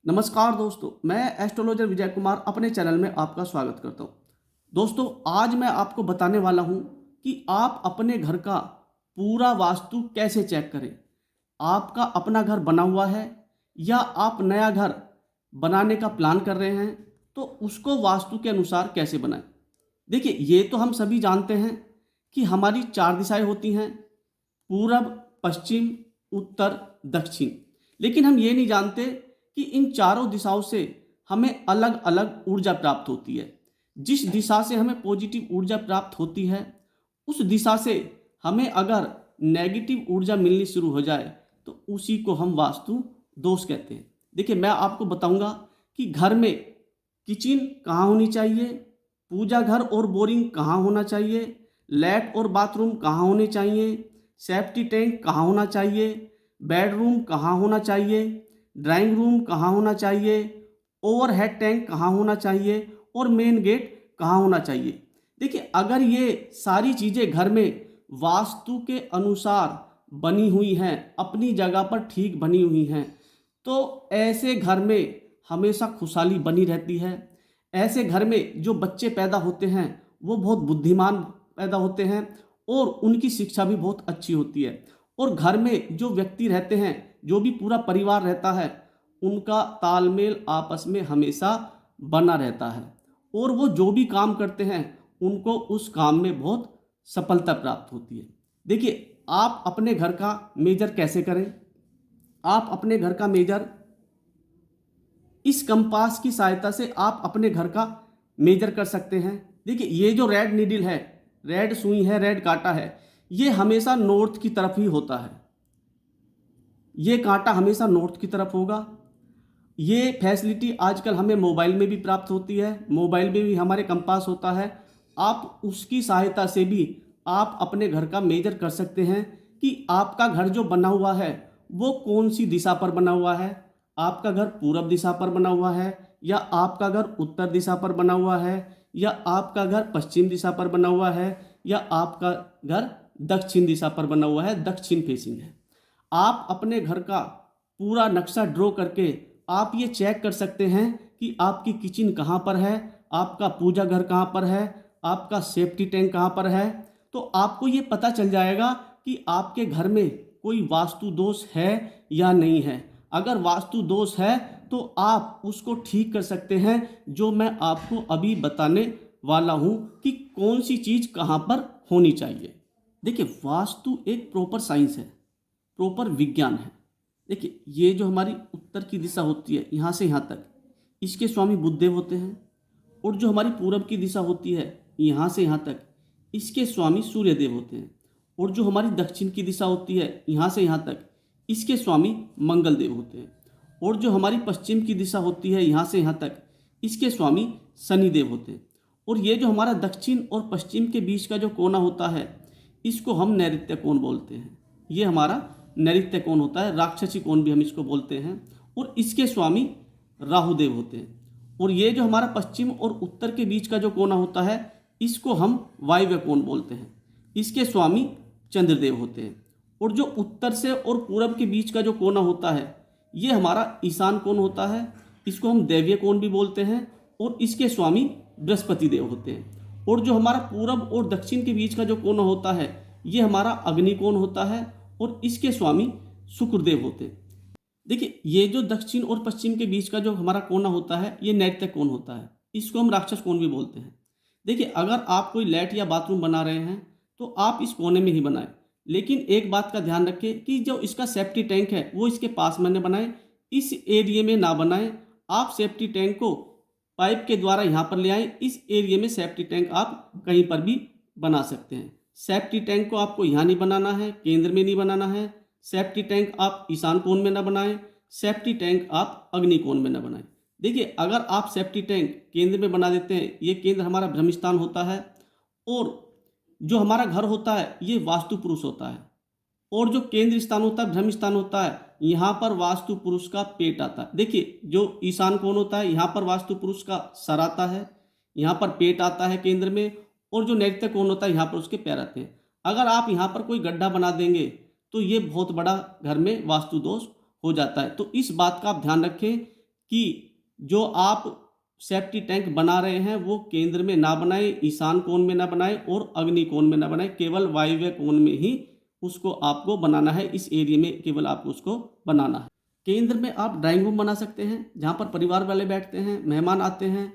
नमस्कार दोस्तों, मैं एस्ट्रोलॉजर विजय कुमार अपने चैनल में आपका स्वागत करता हूं। दोस्तों, आज मैं आपको बताने वाला हूं कि आप अपने घर का पूरा वास्तु कैसे चेक करें। आपका अपना घर बना हुआ है या आप नया घर बनाने का प्लान कर रहे हैं, तो उसको वास्तु के अनुसार कैसे बनाएं। देखिए, ये तो हम सभी जानते हैं कि हमारी 4 दिशाएं होती हैं: पूरब, पश्चिम, उत्तर, दक्षिण। लेकिन हम ये नहीं जानते कि इन चारों दिशाओं से हमें अलग अलग ऊर्जा प्राप्त होती है। जिस दिशा से हमें पॉजिटिव ऊर्जा प्राप्त होती है, उस दिशा से हमें अगर नेगेटिव ऊर्जा मिलनी शुरू हो जाए तो उसी को हम वास्तु दोष कहते हैं। देखिए, मैं आपको बताऊंगा कि घर में किचन कहाँ होनी चाहिए, पूजा घर और बोरिंग कहाँ होना चाहिए, लैट और बाथरूम कहाँ होने चाहिए, सेफ्टी टैंक कहाँ होना चाहिए, बेडरूम कहाँ होना चाहिए, ड्राइंग रूम कहाँ होना चाहिए, ओवरहेड टैंक कहाँ होना चाहिए और मेन गेट कहाँ होना चाहिए। देखिए, अगर ये सारी चीज़ें घर में वास्तु के अनुसार बनी हुई हैं, अपनी जगह पर ठीक बनी हुई हैं, तो ऐसे घर में हमेशा खुशहाली बनी रहती है। ऐसे घर में जो बच्चे पैदा होते हैं वो बहुत बुद्धिमान पैदा होते हैं और उनकी शिक्षा भी बहुत अच्छी होती है। और घर में जो व्यक्ति रहते हैं, जो भी पूरा परिवार रहता है, उनका तालमेल आपस में हमेशा बना रहता है और वो जो भी काम करते हैं उनको उस काम में बहुत सफलता प्राप्त होती है। देखिए, आप अपने घर का मेजर कैसे करें। आप अपने घर का मेजर इस कंपास की सहायता से आप अपने घर का मेजर कर सकते हैं। देखिए, ये जो रेड नीडल है, रेड सुई है, रेड कांटा है, ये हमेशा नॉर्थ की तरफ ही होता है। ये कांटा हमेशा नॉर्थ की तरफ होगा। ये फैसिलिटी आजकल हमें मोबाइल में भी प्राप्त होती है। मोबाइल में भी हमारे कंपास होता है। आप उसकी सहायता से भी आप अपने घर का मेजर कर सकते हैं कि आपका घर जो बना हुआ है वो कौन सी दिशा पर बना हुआ है। आपका घर पूरब दिशा पर बना हुआ है, या आपका घर उत्तर दिशा पर बना हुआ है, या आपका घर पश्चिम दिशा पर बना हुआ है, या आपका घर दक्षिण दिशा पर बना हुआ है, दक्षिण फेसिंग है। आप अपने घर का पूरा नक्शा ड्रॉ करके आप ये चेक कर सकते हैं कि आपकी किचन कहाँ पर है, आपका पूजा घर कहाँ पर है, आपका सेफ्टी टैंक कहाँ पर है। तो आपको ये पता चल जाएगा कि आपके घर में कोई वास्तु दोष है या नहीं है। अगर वास्तु दोष है तो आप उसको ठीक कर सकते हैं, जो मैं आपको अभी बताने वाला हूँ कि कौन सी चीज़ कहाँ पर होनी चाहिए। देखिए, वास्तु एक प्रॉपर साइंस है, प्रॉपर विज्ञान है। देखिए, ये जो हमारी उत्तर की दिशा होती है यहाँ से यहाँ तक, इसके स्वामी बुधदेव होते हैं। और जो हमारी पूरब की दिशा होती है यहाँ से यहाँ तक, इसके स्वामी सूर्यदेव होते हैं। और जो हमारी दक्षिण की दिशा होती है यहाँ से यहाँ तक, इसके स्वामी मंगल देव होते हैं। और जो हमारी पश्चिम की दिशा होती है यहाँ से यहाँ तक, इसके स्वामी शनिदेव होते हैं। और ये जो हमारा दक्षिण और पश्चिम के बीच का जो कोना होता है, इसको हम नैऋत्य कोण बोलते हैं। ये हमारा नैऋत्य कोण होता है, राक्षसी कोण भी हम इसको बोलते हैं। और इसके स्वामी राहुदेव होते हैं। और ये जो हमारा पश्चिम और उत्तर के बीच का जो कोना होता है, इसको हम वायव्य कोण बोलते हैं। इसके स्वामी चंद्रदेव होते हैं। और जो उत्तर से और पूरब के बीच का जो कोना होता है, ये हमारा ईशान कोण होता है। इसको हम दैवीय कोण भी बोलते हैं और इसके स्वामी बृहस्पति देव होते हैं। और जो हमारा पूरब और दक्षिण के बीच का जो कोना होता है, ये हमारा अग्नि कोण होता है और इसके स्वामी शुक्रदेव होते हैं। देखिए, ये जो दक्षिण और पश्चिम के बीच का जो हमारा कोना होता है, ये नैऋत्य कोण होता है। इसको हम राक्षस कोण भी बोलते हैं। देखिए, अगर आप कोई लैट या बाथरूम बना रहे हैं तो आप इस कोने में ही बनाएं। लेकिन एक बात का ध्यान रखें कि जो इसका सेफ्टी टैंक है वो इसके पास में न बनाएं, इस एरिया में ना बनाएं। आप सेफ्टी टैंक को पाइप के द्वारा यहाँ पर ले आएँ। इस एरिया में सेफ्टी टैंक आप कहीं पर भी बना सकते हैं। सेफ्टी टैंक को आपको यहाँ नहीं बनाना है, केंद्र में नहीं बनाना है। सेफ्टी टैंक आप ईशान कोण में ना बनाएं, सेफ्टी टैंक आप अग्नि कोण में ना बनाएं। देखिए, अगर आप सेफ्टी टैंक केंद्र में बना देते हैं, ये केंद्र हमारा ब्रह्म स्थान होता है। और जो हमारा घर होता है ये वास्तु पुरुष होता है। और जो केंद्र स्थान होता है, ब्रह्म स्थान होता है, यहाँ पर वास्तु पुरुष का पेट आता है। देखिए, जो ईशान कोण होता है, यहाँ पर वास्तु पुरुष का सर आता है, यहाँ पर पेट आता है केंद्र में। और जो नैऋत्य कोण होता है, यहाँ पर उसके पैर आते हैं। अगर आप यहाँ पर कोई गड्ढा बना देंगे तो ये बहुत बड़ा घर में वास्तु दोष हो जाता है। तो इस बात का आप ध्यान रखें कि जो आप सेफ्टी टैंक बना रहे हैं वो केंद्र में ना बनाएं, ईशान कोण में ना बनाएं और अग्नि कोण में ना बनाएं, केवल वायव्य कोण में ही उसको आपको बनाना है। इस एरिया में केवल आपको उसको बनाना है। केंद्र में आप ड्राइंग रूम बना सकते हैं, जहाँ पर परिवार वाले बैठते हैं, मेहमान आते हैं,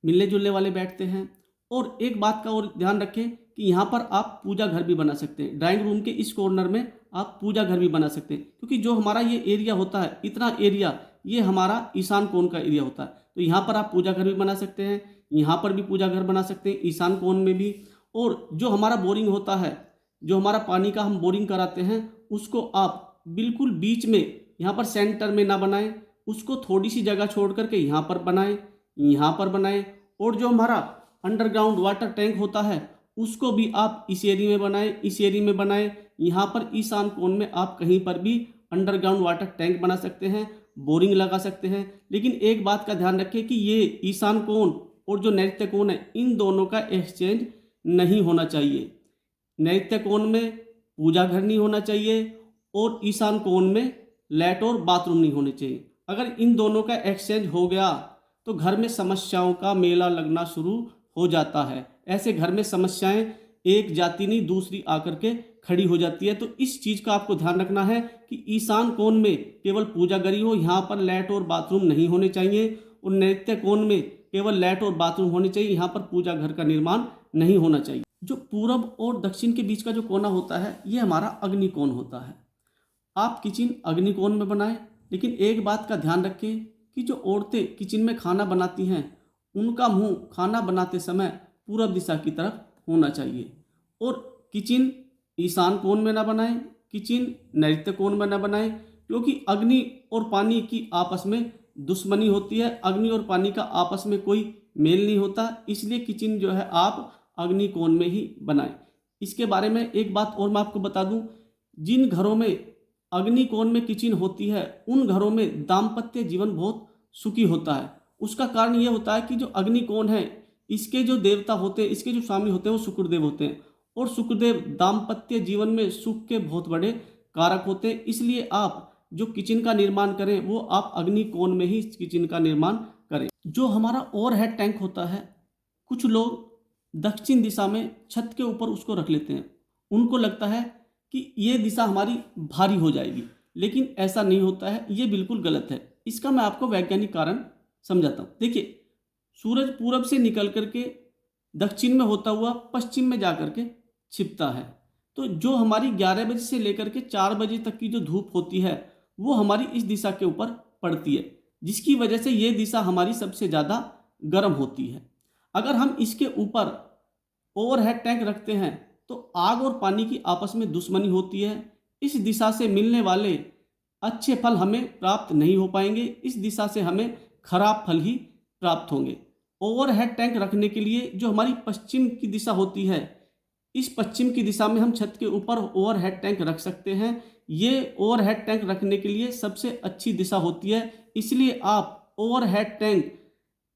मिलने जुलने वाले बैठते हैं। और एक बात का और ध्यान रखें कि यहाँ पर आप पूजा घर भी बना सकते हैं। ड्राइंग रूम के इस कॉर्नर में आप पूजा घर भी बना सकते हैं, क्योंकि जो हमारा ये एरिया होता है, इतना एरिया ये हमारा ईशान कोण का एरिया होता है। तो यहाँ पर आप पूजा घर भी बना सकते हैं, यहाँ पर भी पूजा घर बना सकते हैं, ईशान कोण में भी। और जो हमारा बोरिंग होता है, जो हमारा पानी का हम बोरिंग कराते हैं, उसको आप बिल्कुल बीच में, यहाँ पर सेंटर में ना बनाएं, उसको थोड़ी सी जगह छोड़ करके यहाँ पर बनाएं, यहाँ पर बनाएं। और जो हमारा अंडरग्राउंड वाटर टैंक होता है उसको भी आप इस एरिया में बनाएं, इस एरिया में बनाएं। यहाँ पर ईशान कोण में आप कहीं पर भी अंडरग्राउंड वाटर टैंक बना सकते हैं, बोरिंग लगा सकते हैं। लेकिन एक बात का ध्यान रखें कि ये ईशान कोण और जो नैऋत्य कोण है, इन दोनों का एक्सचेंज नहीं होना चाहिए। नैऋत्य कोण में पूजा घर नहीं होना चाहिए और ईशान कोण में लैट और बाथरूम नहीं होने चाहिए। अगर इन दोनों का एक्सचेंज हो गया तो घर में समस्याओं का मेला लगना शुरू हो जाता है। ऐसे घर में समस्याएं एक जाति नहीं दूसरी आकर के खड़ी हो जाती है। तो इस चीज़ का आपको ध्यान रखना है कि ईशान कोण में केवल पूजा गृह हो, यहाँ पर लैट और बाथरूम नहीं होने चाहिए। और नैऋत्य कोण में केवल लैट और बाथरूम होने चाहिए, यहाँ पर पूजा घर का निर्माण नहीं होना चाहिए। जो पूरब और दक्षिण के बीच का जो कोना होता है, ये हमारा अग्नि कोण होता है। आप किचन अग्नि कोण में बनाएं, लेकिन एक बात का ध्यान रखें कि जो औरतें किचन में खाना बनाती हैं, उनका मुंह खाना बनाते समय पूरब दिशा की तरफ होना चाहिए। और किचन ईशान कोण में ना बनाएं, किचन नैऋत्य कोण में ना बनाएं, क्योंकि अग्नि और पानी की आपस में दुश्मनी होती है। अग्नि और पानी का आपस में कोई मेल नहीं होता, इसलिए किचन जो है आप अग्नि कोण में ही बनाएं। इसके बारे में एक बात और मैं आपको बता दूं, जिन घरों में अग्नि कोण में किचन होती है, उन घरों में दाम्पत्य जीवन बहुत सुखी होता है। उसका कारण यह होता है कि जो अग्नि कोण है, इसके जो देवता होते हैं, इसके जो स्वामी होते हैं वो शुक्रदेव होते हैं। और शुक्रदेव दाम्पत्य जीवन में सुख के बहुत बड़े कारक होते हैं। इसलिए आप जो किचन का निर्माण करें वो आप अग्नि कोण में ही किचन का निर्माण करें। जो हमारा ओवरहेड टैंक होता है, कुछ लोग दक्षिण दिशा में छत के ऊपर उसको रख लेते हैं। उनको लगता है कि ये दिशा हमारी भारी हो जाएगी, लेकिन ऐसा नहीं होता है, ये बिल्कुल गलत है। इसका मैं आपको वैज्ञानिक कारण समझाता हूँ। देखिए, सूरज पूरब से निकल करके दक्षिण में होता हुआ पश्चिम में जा करके छिपता है। तो जो हमारी 11 बजे से लेकर के 4 बजे तक की जो धूप होती है वो हमारी इस दिशा के ऊपर पड़ती है, जिसकी वजह से ये दिशा हमारी सबसे ज़्यादा गर्म होती है। अगर हम इसके ऊपर ओवरहेड टैंक रखते हैं तो आग और पानी की आपस में दुश्मनी होती है। इस दिशा से मिलने वाले अच्छे फल हमें प्राप्त नहीं हो पाएंगे, इस दिशा से हमें खराब फल ही प्राप्त होंगे। ओवरहेड टैंक रखने के लिए जो हमारी पश्चिम की दिशा होती है, इस पश्चिम की दिशा में हम छत के ऊपर ओवरहेड टैंक रख सकते हैं। ये ओवरहेड टैंक रखने के लिए सबसे अच्छी दिशा होती है, इसलिए आप ओवरहेड टैंक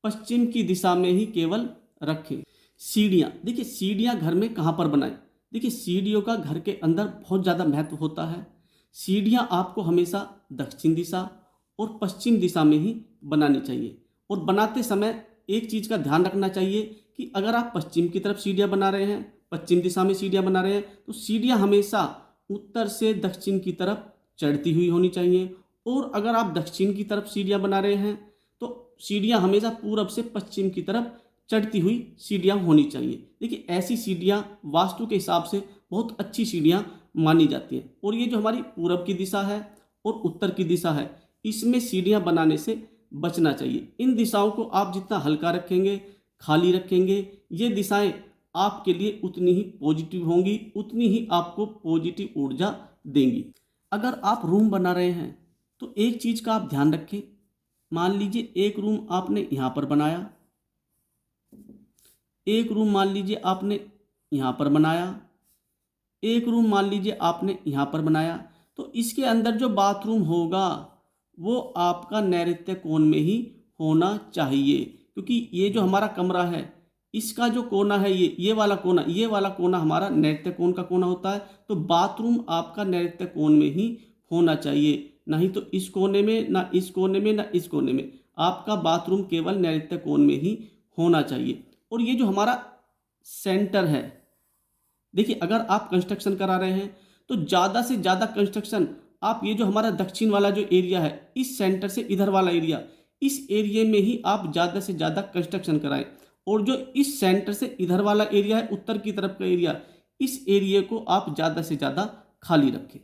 पश्चिम की दिशा में ही केवल रखें। सीढ़ियाँ, देखिए सीढ़ियाँ घर में कहाँ पर बनाएं। देखिए, सीढ़ियों का घर के अंदर बहुत ज़्यादा महत्व होता है। सीढ़ियाँ आपको हमेशा दक्षिण दिशा और पश्चिम दिशा में ही बनानी चाहिए। और बनाते समय एक चीज़ का ध्यान रखना चाहिए कि अगर आप पश्चिम की तरफ सीढ़ियाँ बना रहे हैं, पश्चिम दिशा में सीढ़ियाँ बना रहे हैं, तो सीढ़ियाँ हमेशा उत्तर से दक्षिण की तरफ चढ़ती हुई होनी चाहिए। और अगर आप दक्षिण की तरफ सीढ़ियाँ बना रहे हैं तो सीढ़ियाँ हमेशा पूरब से पश्चिम की तरफ चढ़ती हुई सीढ़ियाँ होनी चाहिए। देखिए, ऐसी सीढ़ियाँ वास्तु के हिसाब से बहुत अच्छी सीढ़ियाँ मानी जाती हैं। और ये जो हमारी पूरब की दिशा है और उत्तर की दिशा है, इसमें सीढ़ियाँ बनाने से बचना चाहिए। इन दिशाओं को आप जितना हल्का रखेंगे, खाली रखेंगे, ये दिशाएं आपके लिए उतनी ही पॉजिटिव होंगी, उतनी ही आपको पॉजिटिव ऊर्जा देंगी। अगर आप रूम बना रहे हैं तो एक चीज़ का आप ध्यान रखें। मान लीजिए एक रूम आपने यहाँ पर बनाया, एक रूम मान लीजिए आपने यहाँ पर बनाया, एक रूम मान लीजिए आपने यहाँ पर बनाया, तो इसके अंदर जो बाथरूम होगा वो आपका नैऋत्य कोण में ही होना चाहिए। क्योंकि ये जो हमारा कमरा है, इसका जो कोना है, ये वाला कोना हमारा नैऋत्य कोण का कोना होता है। तो बाथरूम आपका नैऋत्य कोण में ही होना चाहिए, नहीं तो इस कोने में, ना इस कोने में, ना इस कोने में। आपका बाथरूम केवल नैऋत्य कोण में ही होना चाहिए। और ये जो हमारा सेंटर है, देखिए अगर आप कंस्ट्रक्शन करा रहे हैं तो ज़्यादा से ज़्यादा कंस्ट्रक्शन आप ये जो हमारा दक्षिण वाला जो एरिया है, इस सेंटर से इधर वाला एरिया, इस एरिया में ही आप ज़्यादा से ज़्यादा कंस्ट्रक्शन कराएं। और जो इस सेंटर से इधर वाला एरिया है, उत्तर की तरफ का एरिया, इस एरिया को आप ज़्यादा से ज़्यादा खाली रखें।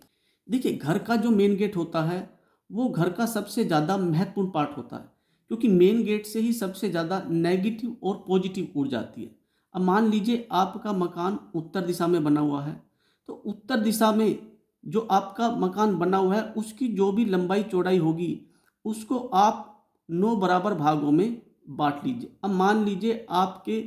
देखिए घर का जो मेन गेट होता है वो घर का सबसे ज़्यादा महत्वपूर्ण पार्ट होता है, क्योंकि मेन गेट से ही सबसे ज़्यादा नेगेटिव और पॉजिटिव ऊर्जा आती है। अब मान लीजिए आपका मकान उत्तर दिशा में बना हुआ है, तो उत्तर दिशा में जो आपका मकान बना हुआ है उसकी जो भी लंबाई चौड़ाई होगी उसको आप 9 बराबर भागों में बांट लीजिए। अब मान लीजिए आपके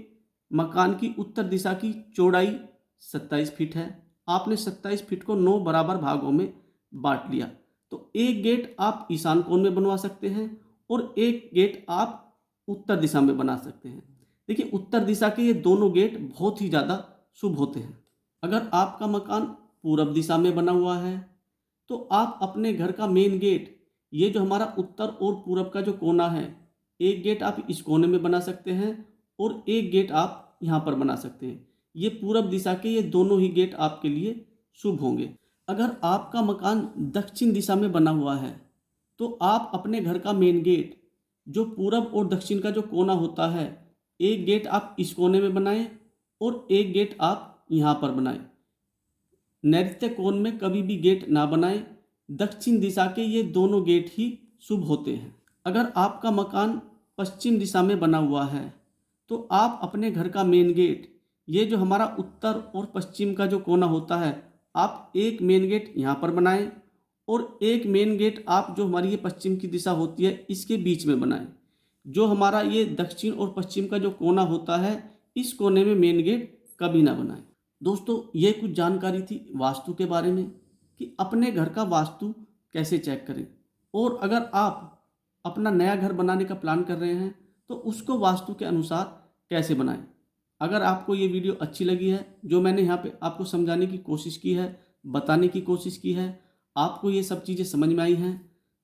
मकान की उत्तर दिशा की चौड़ाई 27 फीट है, आपने 27 फीट को 9 बराबर भागों में बांट लिया, तो एक गेट आप ईशान कोण में बनवा सकते हैं और एक गेट आप उत्तर दिशा में बना सकते हैं। देखिए उत्तर दिशा के ये दोनों गेट बहुत ही ज़्यादा शुभ होते हैं। अगर आपका मकान पूरब दिशा में बना हुआ है तो आप अपने घर का मेन गेट, ये जो हमारा उत्तर और पूरब का जो कोना है, एक गेट आप इस कोने में बना सकते हैं और एक गेट आप यहाँ पर बना सकते हैं। ये पूरब दिशा के ये दोनों ही गेट आपके लिए शुभ होंगे। अगर आपका मकान दक्षिण दिशा में बना हुआ है तो आप अपने घर का मेन गेट, जो पूरब और दक्षिण का जो कोना होता है, एक गेट आप इस कोने में बनाएं और एक गेट आप यहाँ पर बनाएं। नैऋत्य कोण में कभी भी गेट ना बनाएं, दक्षिण दिशा के ये दोनों गेट ही शुभ होते हैं। अगर आपका मकान पश्चिम दिशा में बना हुआ है तो आप अपने घर का मेन गेट, ये जो हमारा उत्तर और पश्चिम का जो कोना होता है, आप एक मेन गेट यहाँ पर बनाएं और एक मेन गेट आप जो हमारी ये पश्चिम की दिशा होती है इसके बीच में बनाएं। जो हमारा ये दक्षिण और पश्चिम का जो कोना होता है, इस कोने में मेन गेट कभी ना बनाएं। दोस्तों ये कुछ जानकारी थी वास्तु के बारे में कि अपने घर का वास्तु कैसे चेक करें, और अगर आप अपना नया घर बनाने का प्लान कर रहे हैं तो उसको वास्तु के अनुसार कैसे बनाएं। अगर आपको ये वीडियो अच्छी लगी है, जो मैंने यहाँ पे आपको समझाने की कोशिश की है, बताने की कोशिश की है, आपको ये सब चीज़ें समझ में आई हैं,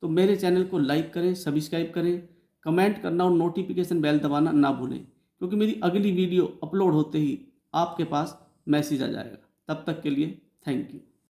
तो मेरे चैनल को लाइक करें, सब्सक्राइब करें, कमेंट करना और नोटिफिकेशन बेल दबाना ना भूलें, क्योंकि मेरी अगली वीडियो अपलोड होते ही आपके पास मैसेज आ जाएगा। तब तक के लिए थैंक यू।